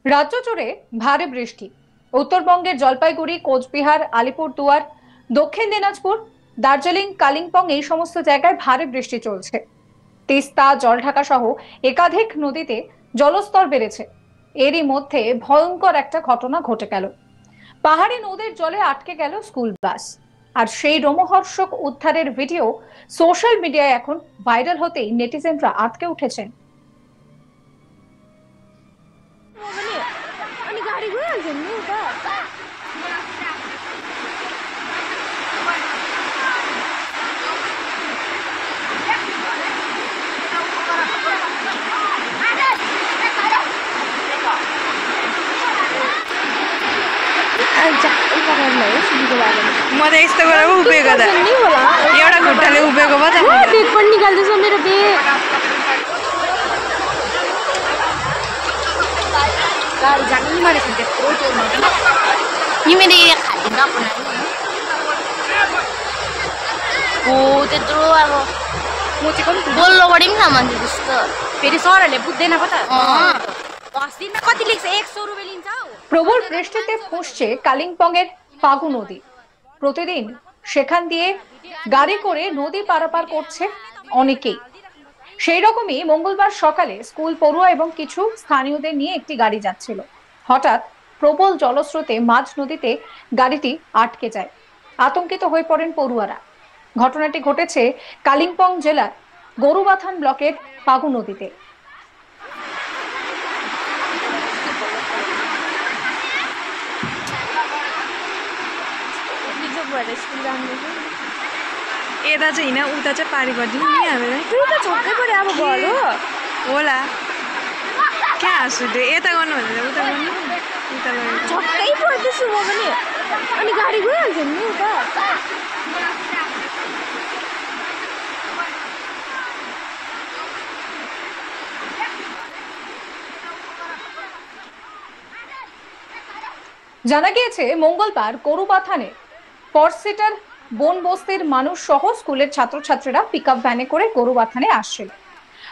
রাজ্য জুড়ে ভারী বৃষ্টি। উত্তরবঙ্গের জলপাইগুড়ি, কোচবিহার, আলিপুরদুয়ার, দক্ষিণ দিনাজপুর, দার্জিলিং, কালিম্পং এই সমস্ত জায়গায় ভারী বৃষ্টি চলছে। তিস্তা, জলঢাকা সহ একাধিক নদীতে জলস্তর বেড়েছে। এরই মধ্যে ভয়ঙ্কর একটা ঘটনা ঘটে গেল। পাহাড়ি নদীর জলে আটকে গেল স্কুল বাস। আর সেই রোমহর্ষক উদ্ধারের ভিডিও সোশ্যাল মিডিয়ায় এখন ভাইরাল হতেই নেটিজেনরা আটকে উঠেছেন। मध्ये यस्तो गरेर उभिएको त एउटा खुट्टाले उभिएको भए त बेग पनि निकाल्दैछ मेरो बेग गाडी जानु नि मैले त्यत्रो टेलमा नि मेरो एरिया खाली नपना ओ त्यत्रो अब म चाहिँ कति बोल्लो बढी पनि न मान्छे जस्तो फेरि सरहरूले बुझ्दैन पो त 10 दिनमा कति लिन्छ 100 रुपैयाँ लिन्छ প্রবল বৃষ্টিতে ফুঁসছে কালিম্পং এর ফাগু নদী। প্রতিদিন সেখান দিয়ে গাড়ি করে নদী পারাপার করছে অনেকেই। সেই রকমই মঙ্গলবার সকালে স্কুল পড়ুয়া এবং কিছু স্থানীয়দের নিয়ে একটি গাড়ি যাচ্ছিল। হঠাৎ প্রবল জলস্রোতে মাঝ নদীতে গাড়িটি আটকে যায়। আতঙ্কিত হয়ে পড়েন পড়ুয়ারা। ঘটনাটি ঘটেছে কালিম্পং জেলার গরুবাথান ব্লকের ফাগু নদীতে। यता चाहिँ होइन उता चाहिँ पारी गरिदिनु नि हामीलाई त छक्कै पऱ्यो अब घर हो होला क्या हाँसु त्यो यता गर्नु भनेर उता गर्नु उता गरेर छक्कै पर्दैछु म पनि अनि गाडी गइहाल्छ नि उता জানা গিয়েছে মঙ্গলবার গরুবাথানে ফরসিটার বন বস্তির মানুষ সহ স্কুলের ছাত্রছাত্রীরা পিকআপ ভ্যানে করে গরুবাথানে আসছিল।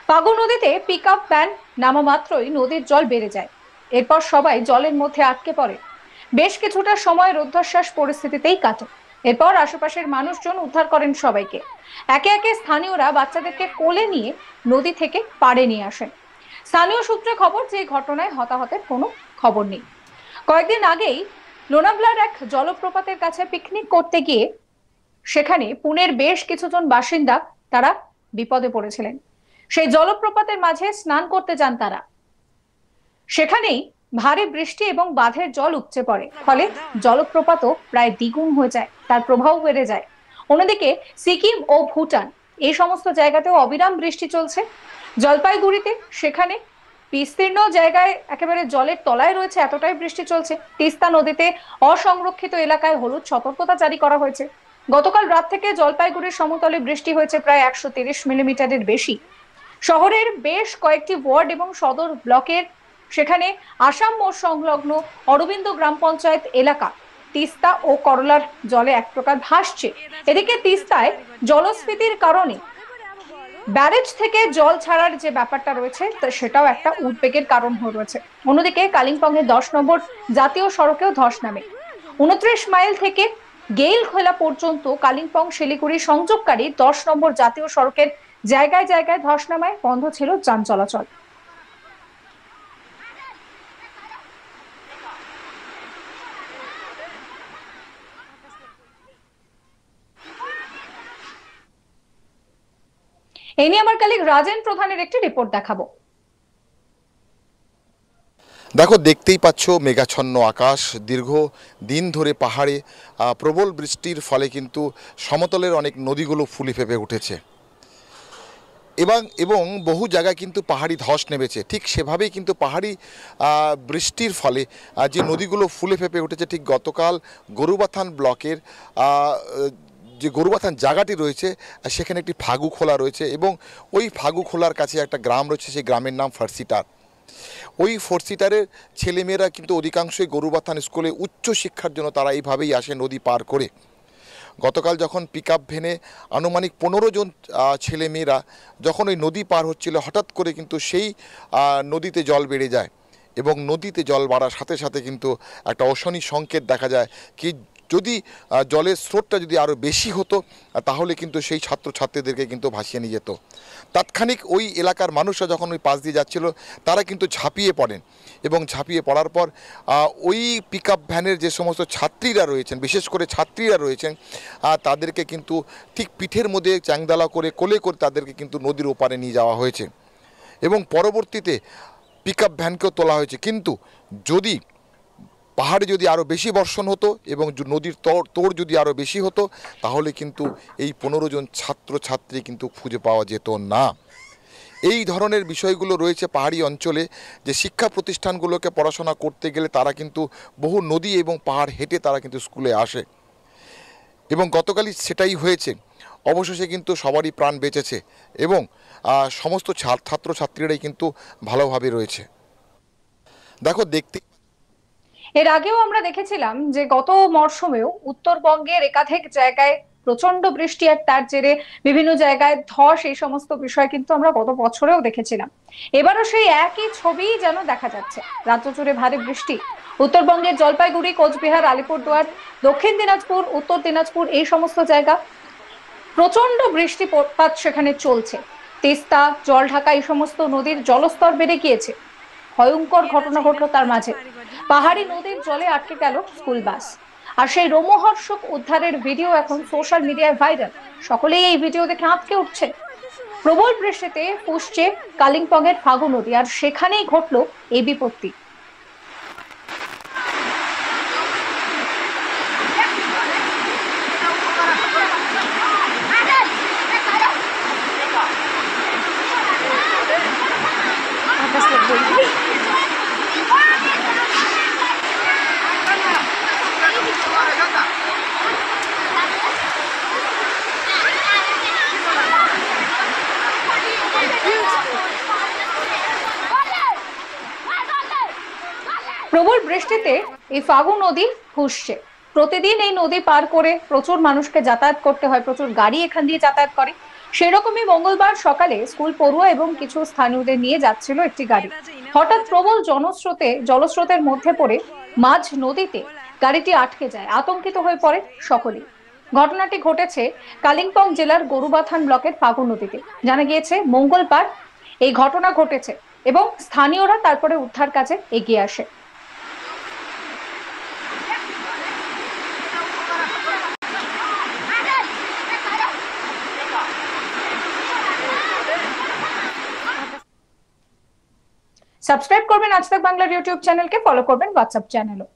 ফাগু নদীতে পিকআপ ভ্যান নামা মাত্রই নদীর জল বেড়ে যায়। এরপর সবাই জলের মধ্যে আটকে পড়ে। বেশ কিছুটা সময় রুদ্ধশ্বাস পরিস্থিতিতেই কাটে। এরপর আশেপাশের মানুষজন উদ্ধার করেন সবাইকে। একে একে স্থানীয়রা বাচ্চাদেরকে কোলে নিয়ে নদী থেকে পাড়ে নিয়ে আসেন। স্থানীয় সূত্রে খবর যে ঘটনায় হতাহতের কোনো খবর নেই। কয়েকদিন আগেই লোনাভলার এক জলপ্রপাতের কাছে পিকনিক করতে গিয়ে সেখানে পুনের বেশ কিছুজন বাসিন্দা তারা বিপদে পড়েছিলেন। সেই জলপ্রপাতের মাঝে স্নান করতে যান তারা। সেখানেই ভারী বৃষ্টি এবং বাঁধের জল উপচে পড়ে, ফলে জলপ্রপাতও প্রায় দ্বিগুণ হয়ে যায়, তার প্রভাব বেড়ে যায়। অন্যদিকে সিকিম ও ভুটান এই সমস্ত জায়গাতেও অবিরাম বৃষ্টি চলছে। জলপাইগুড়িতে সেখানে বিস্তীর্ণ জায়গায় একেবারে জলের তলায় রয়েছে, এতটাই বৃষ্টি চলছে। তিস্তা নদীতে অসংরক্ষিত এলাকায় হলুদ সতর্কতা জারি করা হয়েছে। গতকাল রাত থেকে জলপাইগুড়ির সমতলে বৃষ্টি হয়েছে প্রায় 130 মিলিমিটারের বেশি। শহরের বেশ কয়েকটি ওয়ার্ড এবং সদর ব্লকের সেখানে আসাম মোড় সংলগ্ন অরবিন্দ গ্রাম পঞ্চায়েত এলাকা তিস্তা ও করলার জলে এক প্রকার ভাসছে। এদিকে তিস্তায় জলস্ফীতির কারণে ব্যারেজ থেকে জল ছাড়ার যে ব্যাপারটা রয়েছে সেটাও একটা উদ্বেগের কারণ হয়ে রয়েছে। অন্যদিকে কালিম্পং এর 10 নম্বর জাতীয় সড়কেও ধস নামে। 29 মাইল থেকে গেইলখোলা পর্যন্ত কালিম্পং শিলিগুড়ি সংযোগকারী 10 নম্বর জাতীয় সড়কের জায়গায় জায়গায় ধস নামায় বন্ধ ছিল যান চলাচল। এই নিয়ে আমার কলিগ রাজেন প্রধানের একটি রিপোর্ট দেখাবো। দেখো, দেখতেই পাচ্ছ মেঘাচ্ছন্ন আকাশ। দীর্ঘ দিন ধরে পাহাড়ে প্রবল বৃষ্টির ফলে কিন্তু সমতলের অনেক নদীগুলো ফুলে ফেপে উঠেছে এবং বহু জায়গায় কিন্তু পাহাড়ি ধস নেমেছে। ঠিক সেভাবেই কিন্তু পাহাড়ি বৃষ্টির ফলে যে নদীগুলো ফুলে ফেপে উঠেছে, ঠিক গতকাল গরুবাথান ব্লকের যে গরুবাথান জায়গাটি রয়েছে সেখানে একটি ফাগু খোলা রয়েছে এবং ওই ফাগু খোলার কাছে একটা গ্রাম রয়েছে, সেই গ্রামের নাম ফরসিটার। ওই ফরসিটারের ছেলেমেয়েরা কিন্তু অধিকাংশই গরুবাথান স্কুলে উচ্চ শিক্ষার জন্য তারা এইভাবেই আসে নদী পার করে। গতকাল যখন পিকআপ ভ্যানে আনুমানিক 15 জন ছেলেমেয়েরা যখন ওই নদী পার হচ্ছিল, হঠাৎ করে কিন্তু সেই নদীতে জল বেড়ে যায় এবং নদীতে জল বাড়ার সাথে সাথে কিন্তু একটা অশনি সংকেত দেখা যায় কি যদি জলের স্রোতটা যদি আরও বেশি হতো তাহলে কিন্তু সেই ছাত্রছাত্রীদেরকে কিন্তু ভাসিয়ে নিয়ে যেত। তাৎক্ষণিক ওই এলাকার মানুষরা যখন ওই পাশ দিয়ে যাচ্ছিল তারা কিন্তু ঝাঁপিয়ে পড়েন এবং ঝাঁপিয়ে পড়ার পর ওই পিক আপ ভ্যানের যে সমস্ত ছাত্রীরা রয়েছেন, বিশেষ করে ছাত্রীরা রয়েছেন, তাদেরকে কিন্তু ঠিক পিঠের মধ্যে চ্যাংদালা করে কোলে করে তাদেরকে কিন্তু নদীর ওপারে নিয়ে যাওয়া হয়েছে এবং পরবর্তীতে পিক আপ ভ্যানকেও তোলা হয়েছে। কিন্তু যদি পাহাড়ে যদি আরও বেশি বর্ষণ হতো এবং নদীর তোড় যদি আরও বেশি হতো তাহলে কিন্তু এই 15 জন ছাত্রছাত্রী কিন্তু খুঁজে পাওয়া যেত না। এই ধরনের বিষয়গুলো রয়েছে পাহাড়ি অঞ্চলে, যে শিক্ষা প্রতিষ্ঠানগুলোকে পড়াশোনা করতে গেলে তারা কিন্তু বহু নদী এবং পাহাড় হেঁটে তারা কিন্তু স্কুলে আসে এবং গতকালই সেটাই হয়েছে। অবশেষে কিন্তু সবারই প্রাণ বেঁচেছে এবং সমস্ত ছাত্রছাত্রীরাই কিন্তু ভালোভাবে রয়েছে। দেখো দেখতে এর আগেও আমরা দেখেছিলাম যে গত মরশুমেও উত্তরবঙ্গের একাধিক জায়গায় প্রচন্ড বৃষ্টি আর তার জেরে বিভিন্ন জায়গায় ধস, এই সমস্ত বিষয় কিন্তু আমরা গত বছরেও দেখেছিলাম। এবারও সেই একই ছবি যেন দেখা যাচ্ছে। রাজ্য জুড়ে ভারী বৃষ্টি, উত্তরবঙ্গের জলপাইগুড়ি, কোচবিহার, আলিপুরদুয়ার, দক্ষিণ দিনাজপুর, উত্তর দিনাজপুর, এই সমস্ত জায়গা প্রচন্ড বৃষ্টিপাত সেখানে চলছে। তিস্তা, জলঢাকা, এই সমস্ত নদীর জলস্তর বেড়ে গিয়েছে। ভয়ঙ্কর ঘটনা ঘটলো তার মাঝে। পাহাড়ি নদীর জলে আটকে গেল স্কুল বাস, আর সেই রোমহর্ষক উদ্ধারের ভিডিও এখন সোশ্যাল মিডিয়ায় ভাইরাল। সকলেই এই ভিডিও দেখে আঁতকে উঠছে। প্রবল বৃষ্টিতে ফুঁসছে কালিম্পংয়ের ফাগু নদী, আর সেখানেই ঘটলো এই বিপত্তি। প্রবল বৃষ্টিতে এই ফাগু নদী ফুঁসছে। প্রতিদিন এই নদী পার করে প্রচুর মানুষকে যাতায়াত করতে হয়, প্রচুর গাড়ি এখান দিয়ে যাতায়াত করে। সেরকমই মঙ্গলবার সকালে স্কুল পড়ুয়া এবং কিছু স্থানীয়দের নিয়ে যাচ্ছিল একটি গাড়ি। হঠাৎ প্রবল জলস্রোতের মধ্যে পড়ে মাঝ নদীতে গাড়িটি আটকে যায়। আতঙ্কিত হয়ে পড়ে সকলেই। ঘটনাটি ঘটেছে কালিম্পং জেলার গরুবাথান ব্লকের ফাগু নদীতে। জানা গিয়েছে মঙ্গলবার এই ঘটনা ঘটেছে এবং স্থানীয়রা তারপরে উদ্ধার কাজে এগিয়ে আসে। সাবস্ক্রাইব করবেন আজ তাক বাংলার ইউটিউব চ্যানেলকে, ফলো করবেন হোয়াটসঅ্যাপ চ্যানেলও।